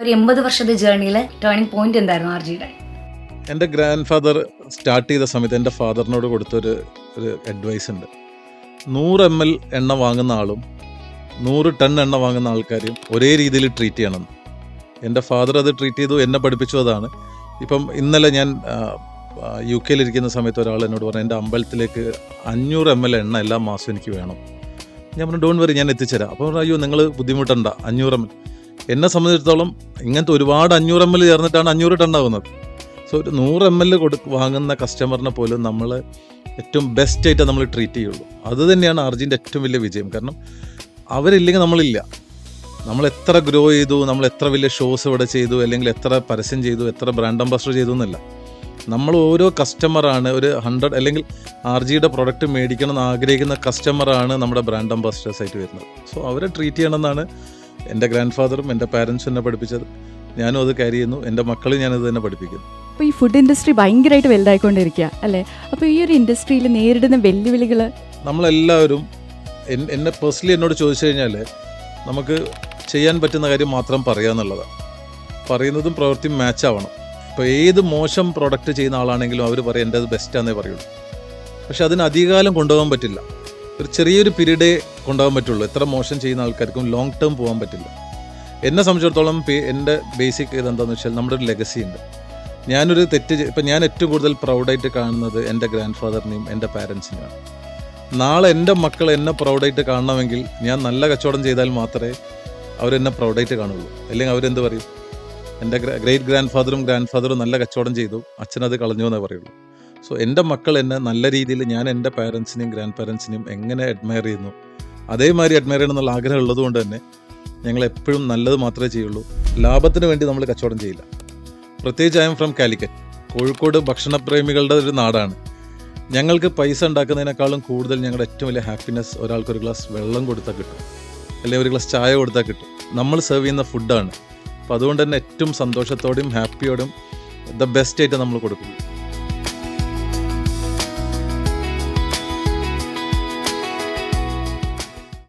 ഒരു 80 വർഷത്തെ ജേർണിയിൽ turning point എന്തായിരുന്നു ആർജിയുടെ? എൻ്റെ ഗ്രാൻഡ് ഫാദർ സ്റ്റാർട്ട് ചെയ്ത സമയത്ത് എൻ്റെ ഫാദറിനോട് കൊടുത്തൊരു അഡ്വൈസ് ഉണ്ട്. 100 ml എണ്ണ വാങ്ങുന്ന ആളും 100 ടൺ എണ്ണ വാങ്ങുന്ന ആൾക്കാരെയും ഒരേ രീതിയിൽ ട്രീറ്റ് ചെയ്യണം. എൻ്റെ ഫാദർ അത് ട്രീറ്റ് ചെയ്തു, എന്നെ പഠിപ്പിച്ചു. അതാണ് ഇപ്പം ഇന്നലെ ഞാൻ UK ഇരിക്കുന്ന സമയത്ത് ഒരാൾ എന്നോട് പറഞ്ഞു, എൻ്റെ അമ്പലത്തിലേക്ക് 500 ml എണ്ണ എല്ലാ മാസവും എനിക്ക് വേണം. ഞാൻ പറഞ്ഞു ഡോണ്ട് വരി, ഞാൻ എത്തിച്ചേരാം. അപ്പോൾ പറഞ്ഞു, അയ്യോ നിങ്ങൾ ബുദ്ധിമുട്ടണ്ട, 500 ml. എന്നെ സംബന്ധിച്ചിടത്തോളം ഇങ്ങനത്തെ ഒരുപാട് 500 ml ചേർന്നിട്ടാണ് 500 ടൺ ആവുന്നത്. സോ ഒരു 100 ml വാങ്ങുന്ന കസ്റ്റമറിനെ പോലും നമ്മൾ ഏറ്റവും ബെസ്റ്റായിട്ട് നമ്മൾ ട്രീറ്റ് ചെയ്യുള്ളൂ. അത് തന്നെയാണ് ആർജിൻ്റെ ഏറ്റവും വലിയ വിജയം. കാരണം അവരില്ലെങ്കിൽ നമ്മളില്ല. നമ്മൾ എത്ര ഗ്രോ ചെയ്തു, നമ്മൾ എത്ര വലിയ ഷോസ് ഇവിടെ ചെയ്തു, അല്ലെങ്കിൽ എത്ര പരസ്യം ചെയ്തു, എത്ര ബ്രാൻഡ് അംബാസഡർ ചെയ്തു എന്നല്ല. നമ്മൾ ഓരോ കസ്റ്റമറാണ്, ഒരു 100 അല്ലെങ്കിൽ ആർജിയുടെ പ്രൊഡക്റ്റ് മേടിക്കണം എന്ന് ആഗ്രഹിക്കുന്ന കസ്റ്റമറാണ് നമ്മുടെ ബ്രാൻഡ് അംബാസഡേഴ്സ് ആയിട്ട് വരുന്നത്. സോ അവരെ ട്രീറ്റ് ചെയ്യണമെന്നാണ് എൻ്റെ ഗ്രാൻഡ് ഫാദറും എൻ്റെ പാരൻസും എന്നെ പഠിപ്പിച്ചത്. ഞാനും അത് ക്യാരി ചെയ്യുന്നു, എൻ്റെ മക്കളും ഞാനത് തന്നെ പഠിപ്പിക്കുന്നു. അപ്പോൾ ഈ ഫുഡ് ഇൻഡസ്ട്രി ഭയങ്കരമായിട്ട് വലുതായിക്കൊണ്ടിരിക്കുക അല്ലേ? അപ്പോൾ ഈ ഒരു ഇൻഡസ്ട്രിയിൽ നേരിടുന്ന വെല്ലുവിളികൾ നമ്മളെല്ലാവരും എന്നെ പേഴ്സണലി എന്നോട് ചോദിച്ചു കഴിഞ്ഞാൽ നമുക്ക് ചെയ്യാൻ പറ്റുന്ന കാര്യം മാത്രം പറയുക എന്നുള്ളതാണ്. പറയുന്നതും പ്രവൃത്തിയും മാച്ച് ആവണം. ഇപ്പോൾ ഏത് മോശം പ്രൊഡക്റ്റ് ചെയ്യുന്ന ആളാണെങ്കിലും അവർ പറയും എൻ്റെ അത് ബെസ്റ്റാന്നേ പറയുള്ളൂ. പക്ഷെ അതിന് അധികകാലം കൊണ്ടുപോകാൻ പറ്റില്ല. ഒരു ചെറിയൊരു പീരീഡേ കൊണ്ടുപോകാൻ പറ്റുള്ളൂ. എത്ര മോശം ചെയ്യുന്ന ആൾക്കാർക്കും ലോങ് ടേം പോകാൻ പറ്റില്ല. എന്നെ സംബന്ധിച്ചിടത്തോളം എൻ്റെ ബേസിക് ഇതെന്താണെന്ന് വെച്ചാൽ നമ്മുടെ ഒരു ലെഗസി ഉണ്ട്. ഞാനൊരു ഇപ്പം ഞാൻ ഏറ്റവും കൂടുതൽ പ്രൗഡായിട്ട് കാണുന്നത് എൻ്റെ ഗ്രാൻഡ് ഫാദറിനെയും എൻ്റെ പാരൻസിനെയാണ്. നാളെ എൻ്റെ മക്കൾ എന്നെ പ്രൗഡായിട്ട് കാണണമെങ്കിൽ ഞാൻ നല്ല കച്ചവടം ചെയ്താൽ മാത്രമേ അവരെന്നെ പ്രൗഡായിട്ട് കാണുള്ളൂ. അല്ലെങ്കിൽ അവരെന്ത് പറയും, എൻ്റെ ഗ്രേറ്റ് ഗ്രാൻഡ് ഫാദറും നല്ല കച്ചവടം ചെയ്തു, അച്ഛനത് കളഞ്ഞു എന്നേ പറയുള്ളൂ. സോ എൻ്റെ മക്കൾ എന്നെ നല്ല രീതിയിൽ, ഞാൻ എൻ്റെ പാരൻസിനെയും ഗ്രാൻഡ് പാരൻസിനെയും എങ്ങനെ അഡ്മയർ ചെയ്യുന്നു അതേമാതിരി അഡ്മയർ ചെയ്യണം എന്നുള്ള ആഗ്രഹം ഉള്ളതുകൊണ്ട് തന്നെ ഞങ്ങൾ എപ്പോഴും നല്ലത് മാത്രമേ ചെയ്യുള്ളൂ. ലാഭത്തിന് വേണ്ടി നമ്മൾ കച്ചവടം ചെയ്യില്ല. പ്രത്യേകിച്ച് I am from Calicut. Kozhikode ഭക്ഷണപ്രേമികളുടെ ഒരു നാടാണ്. ഞങ്ങൾക്ക് പൈസ ഉണ്ടാക്കുന്നതിനേക്കാളും കൂടുതൽ ഞങ്ങളുടെ ഏറ്റവും വലിയ ഹാപ്പിനെസ് ഒരാൾക്ക് ഒരു ഗ്ലാസ് വെള്ളം കൊടുത്താൽ കിട്ടും, അല്ലെങ്കിൽ ഒരു ഗ്ലാസ് ചായ കൊടുത്താൽ കിട്ടും. നമ്മൾ സെർവ് ചെയ്യുന്ന ഫുഡാണ്. അപ്പോൾ അതുകൊണ്ട് തന്നെ ഏറ്റവും സന്തോഷത്തോടെയും ഹാപ്പിയോടും ദ ബെസ്റ്റ് ആയിട്ട് നമ്മൾ കൊടുക്കും.